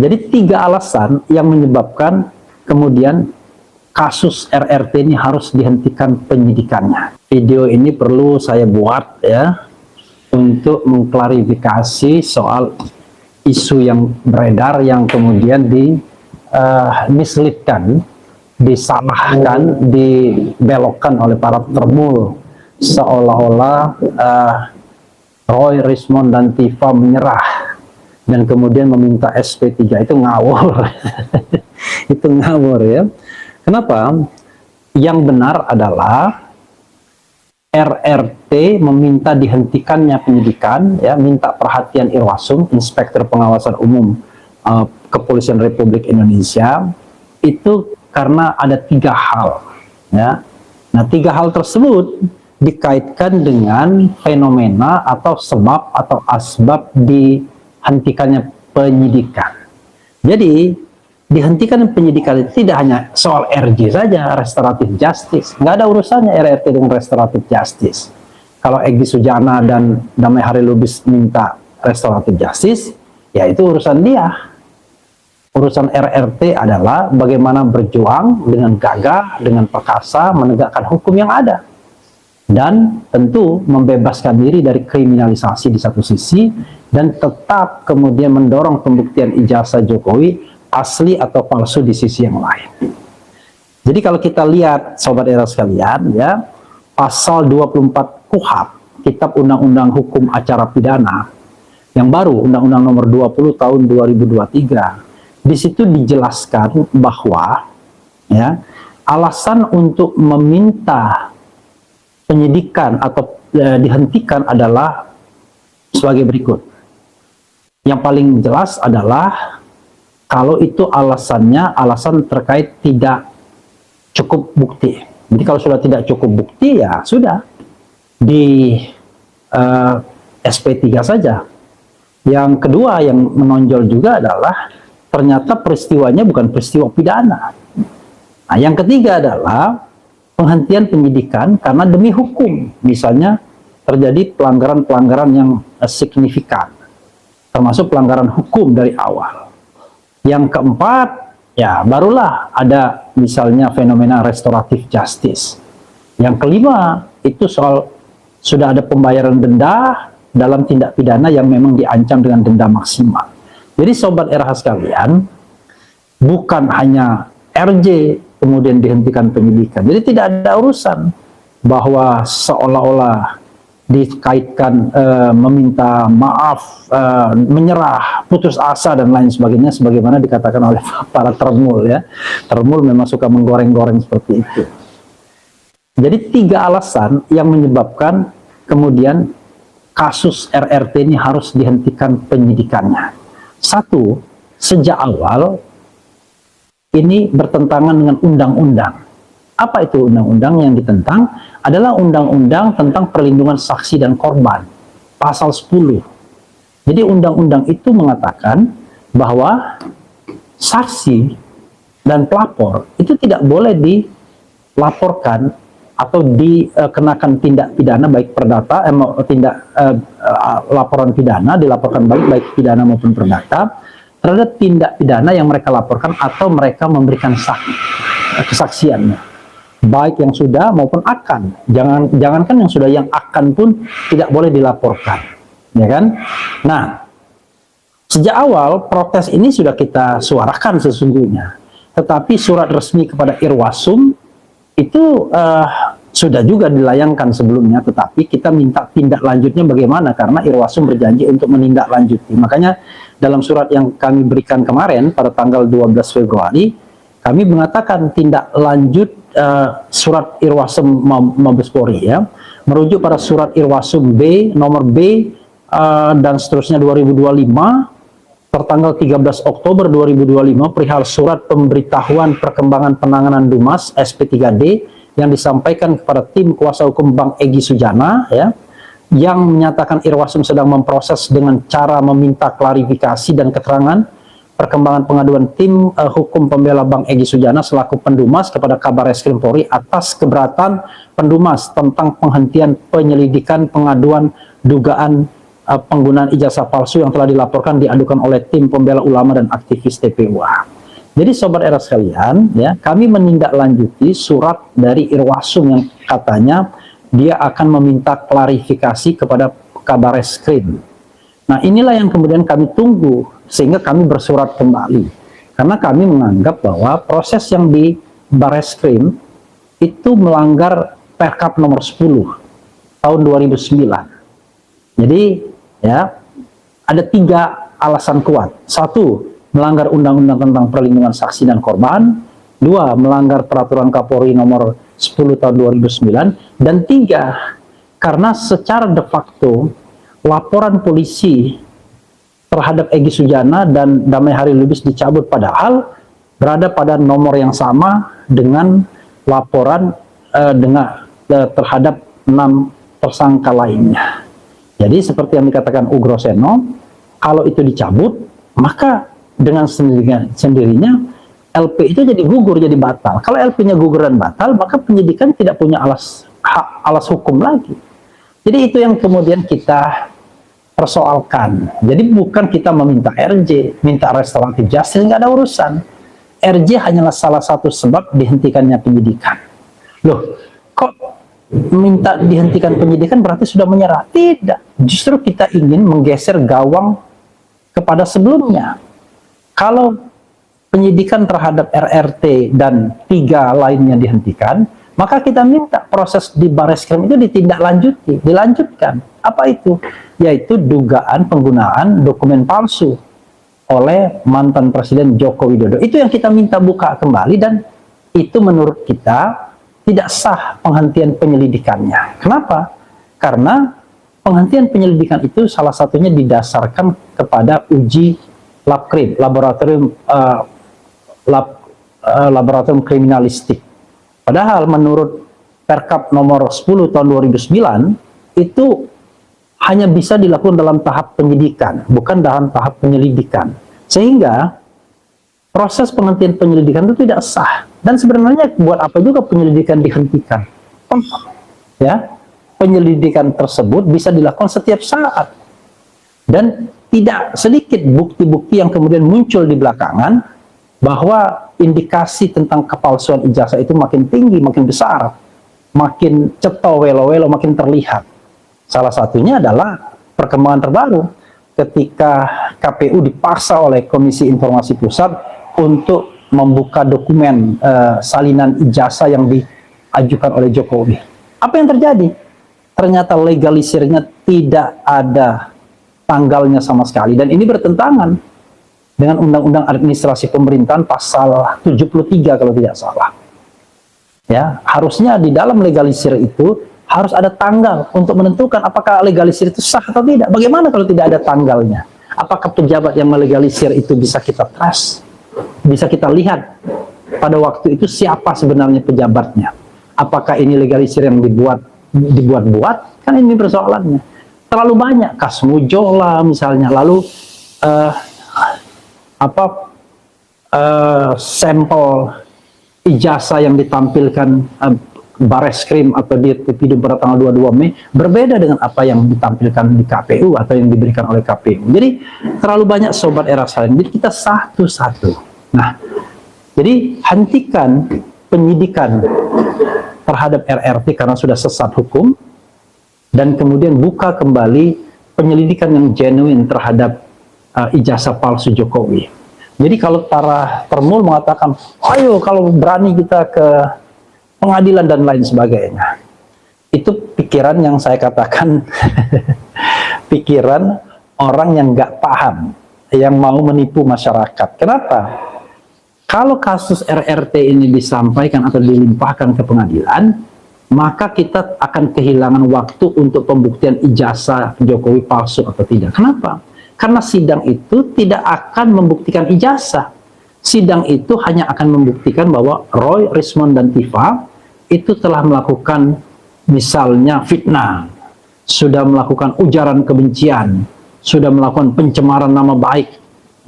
Jadi 3 alasan yang menyebabkan kemudian kasus RRT ini harus dihentikan penyidikannya. Video ini perlu saya buat ya untuk mengklarifikasi soal isu yang beredar yang kemudian misleadkan, disalahkan, dibelokkan oleh para termul seolah-olah Roy, Rismond, dan Tifa menyerah dan kemudian meminta SP3. Itu ngawur. Itu ngawur ya. Kenapa? Yang benar adalah RRT meminta dihentikannya penyidikan, ya, minta perhatian Irwasum, Inspektur Pengawasan Umum Kepolisian Republik Indonesia, itu karena ada 3 hal. Ya. Nah, 3 hal tersebut dikaitkan dengan fenomena atau sebab atau asbab dihentikannya penyidikan. Jadi dihentikan penyidikan itu tidak hanya soal RJ saja, restoratif justice. Nggak ada urusannya RRT dengan restoratif justice. Kalau Egy Sujana dan Damai Hari Lubis minta restoratif justice, ya itu urusan dia. Urusan RRT adalah bagaimana berjuang dengan gagah, dengan perkasa, menegakkan hukum yang ada. Dan tentu membebaskan diri dari kriminalisasi di satu sisi, dan tetap kemudian mendorong pembuktian ijazah Jokowi asli atau palsu di sisi yang lain. Jadi kalau kita lihat Sobat Era sekalian ya, pasal 24 KUHP, Kitab Undang-Undang Hukum Acara Pidana yang baru, Undang-Undang Nomor 20 Tahun 2023, di situ dijelaskan bahwa ya, alasan untuk meminta penyidikan atau dihentikan adalah sebagai berikut. Yang paling jelas adalah kalau itu alasannya alasan terkait tidak cukup bukti. Jadi kalau sudah tidak cukup bukti, ya sudah di SP3 saja. Yang kedua yang menonjol juga adalah ternyata peristiwanya bukan peristiwa pidana. Nah, yang ketiga adalah penghentian penyidikan karena demi hukum. Misalnya terjadi pelanggaran-pelanggaran yang signifikan, termasuk pelanggaran hukum dari awal. Yang keempat, ya barulah ada misalnya fenomena restoratif justice. Yang kelima, itu soal sudah ada pembayaran denda dalam tindak pidana yang memang diancam dengan denda maksimal. Jadi Sobat RH sekalian, bukan hanya RJ kemudian dihentikan penyidikan. Jadi tidak ada urusan bahwa seolah-olah dikaitkan meminta maaf, menyerah, putus asa dan lain sebagainya, sebagaimana dikatakan oleh para termul ya. Termul memang suka menggoreng-goreng seperti itu. Jadi 3 alasan yang menyebabkan kemudian kasus RRT ini harus dihentikan penyidikannya. 1, sejak awal ini bertentangan dengan undang-undang. Apa itu undang-undang yang ditentang? Adalah undang-undang tentang perlindungan saksi dan korban, pasal 10. Jadi undang-undang itu mengatakan bahwa saksi dan pelapor itu tidak boleh dilaporkan atau dikenakan tindak pidana baik perdata, laporan pidana dilaporkan baik pidana maupun perdata terhadap tindak pidana yang mereka laporkan atau mereka memberikan kesaksiannya, baik yang sudah maupun akan. Jangankan yang sudah, yang akan pun tidak boleh dilaporkan, ya kan? Nah, sejak awal protes ini sudah kita suarakan sesungguhnya, tetapi surat resmi kepada Irwasum itu sudah juga dilayangkan sebelumnya, tetapi kita minta tindak lanjutnya bagaimana, karena Irwasum berjanji untuk menindaklanjuti. Makanya dalam surat yang kami berikan kemarin pada tanggal 12 Februari, kami mengatakan tindak lanjut surat Irwasum Mabes Polri ya, merujuk pada surat Irwasum B nomor B dan seterusnya 2025 tertanggal 13 Oktober 2025 perihal surat pemberitahuan perkembangan penanganan Dumas SP3D yang disampaikan kepada tim kuasa hukum Bang Egy Sujana ya, yang menyatakan Irwasum sedang memproses dengan cara meminta klarifikasi dan keterangan perkembangan pengaduan tim hukum pembela Bang Egy Sujana selaku pendumas kepada Kabarreskrim Polri atas keberatan pendumas tentang penghentian penyelidikan pengaduan dugaan penggunaan ijazah palsu yang telah dilaporkan diadukan oleh tim pembela ulama dan aktivis TPUA. Jadi Sobat Era sekalian, ya, kami menindaklanjuti surat dari Irwasum yang katanya dia akan meminta klarifikasi kepada Kabareskrim. Nah, inilah yang kemudian kami tunggu sehingga kami bersurat kembali. Karena kami menganggap bahwa proses yang di Bareskrim itu melanggar Perkap nomor 10 tahun 2009. Jadi, ya, ada 3 alasan kuat. 1, melanggar undang-undang tentang perlindungan saksi dan korban. 2, melanggar peraturan Kapolri nomor 10 tahun 2009. Dan 3, karena secara de facto laporan polisi terhadap Egy Sujana dan Damai Hari Lubis dicabut, padahal berada pada nomor yang sama dengan laporan terhadap 6 tersangka lainnya. Jadi seperti yang dikatakan Ugroseno, kalau itu dicabut, maka dengan sendirinya LP itu jadi gugur, jadi batal. Kalau LP-nya gugur dan batal, maka penyidikan tidak punya alas hukum lagi. Jadi itu yang kemudian kita persoalkan. Jadi bukan kita meminta RJ, minta restoratif justice, nggak ada urusan. RJ hanyalah salah satu sebab dihentikannya penyidikan. Loh, kok minta dihentikan penyidikan berarti sudah menyerah? Tidak. Justru kita ingin menggeser gawang kepada sebelumnya. Kalau penyidikan terhadap RRT dan 3 lainnya dihentikan, maka kita minta proses di Bareskrim itu ditindaklanjuti, dilanjutkan. Apa itu? Yaitu dugaan penggunaan dokumen palsu oleh mantan Presiden Joko Widodo. Itu yang kita minta buka kembali, dan itu menurut kita tidak sah penghentian penyelidikannya. Kenapa? Karena penghentian penyelidikan itu salah satunya didasarkan kepada uji labkrim, laboratorium kriminalistik. Padahal menurut Perkap nomor 10 tahun 2009 itu hanya bisa dilakukan dalam tahap penyidikan, bukan dalam tahap penyelidikan. Sehingga proses penghentian penyelidikan itu tidak sah. Dan sebenarnya buat apa juga penyelidikan dihentikan? Ya, penyelidikan tersebut bisa dilakukan setiap saat. Dan tidak sedikit bukti-bukti yang kemudian muncul di belakangan bahwa indikasi tentang kepalsuan ijazah itu makin tinggi, makin besar, makin ceto welo-welo, makin terlihat. Salah satunya adalah perkembangan terbaru ketika KPU dipaksa oleh Komisi Informasi Pusat untuk membuka dokumen salinan ijazah yang diajukan oleh Jokowi. Apa yang terjadi? Ternyata legalisirnya tidak ada tanggalnya sama sekali, dan ini bertentangan dengan Undang-Undang Administrasi Pemerintahan pasal 73 kalau tidak salah. Ya, harusnya di dalam legalisir itu harus ada tanggal untuk menentukan apakah legalisir itu sah atau tidak. Bagaimana kalau tidak ada tanggalnya? Apakah pejabat yang melegalisir itu bisa kita trust? Bisa kita lihat pada waktu itu siapa sebenarnya pejabatnya? Apakah ini legalisir yang dibuat-buat? Kan ini persoalannya. Terlalu banyak, Kasmujola misalnya, lalu sampel ijazah yang ditampilkan Bareskrim atau di Tipidum pada tanggal 22 Mei berbeda dengan apa yang ditampilkan di KPU atau yang diberikan oleh KPU. Jadi terlalu banyak Sobat Era sekalian. Jadi kita satu-satu. Nah, jadi hentikan penyidikan terhadap RRT karena sudah sesat hukum, dan kemudian buka kembali penyelidikan yang genuine terhadap ijazah palsu Jokowi. Jadi kalau para termul mengatakan, ayo kalau berani kita ke pengadilan dan lain sebagainya, itu pikiran yang saya katakan pikiran orang yang nggak paham, yang mau menipu masyarakat. Kenapa? Kalau kasus RRT ini disampaikan atau dilimpahkan ke pengadilan, maka kita akan kehilangan waktu untuk pembuktian ijazah Jokowi palsu atau tidak. Kenapa? Karena sidang itu tidak akan membuktikan ijazah. Sidang itu hanya akan membuktikan bahwa Roy, Rismond, dan Tifa itu telah melakukan misalnya fitnah, sudah melakukan ujaran kebencian, sudah melakukan pencemaran nama baik,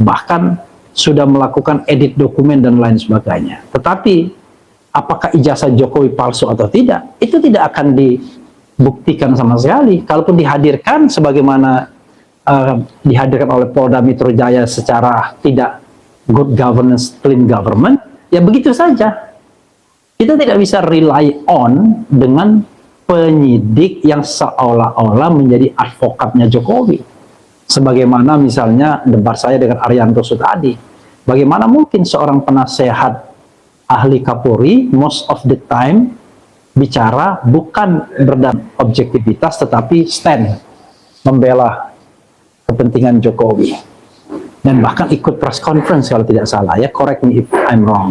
bahkan sudah melakukan edit dokumen dan lain sebagainya. Tetapi apakah ijazah Jokowi palsu atau tidak, itu tidak akan dibuktikan sama sekali. Kalaupun dihadirkan sebagaimana dihadirkan oleh Polda Metro Jaya secara tidak good governance, clean government, ya begitu saja. Kita tidak bisa rely on dengan penyidik yang seolah-olah menjadi advokatnya Jokowi. Sebagaimana misalnya debat saya dengan Arianto Sutadi. Bagaimana mungkin seorang penasehat ahli Kapolri most of the time bicara bukan berdasarkan objektivitas tetapi stand membela kepentingan Jokowi dan bahkan ikut press conference kalau tidak salah, ya, correct me if I'm wrong.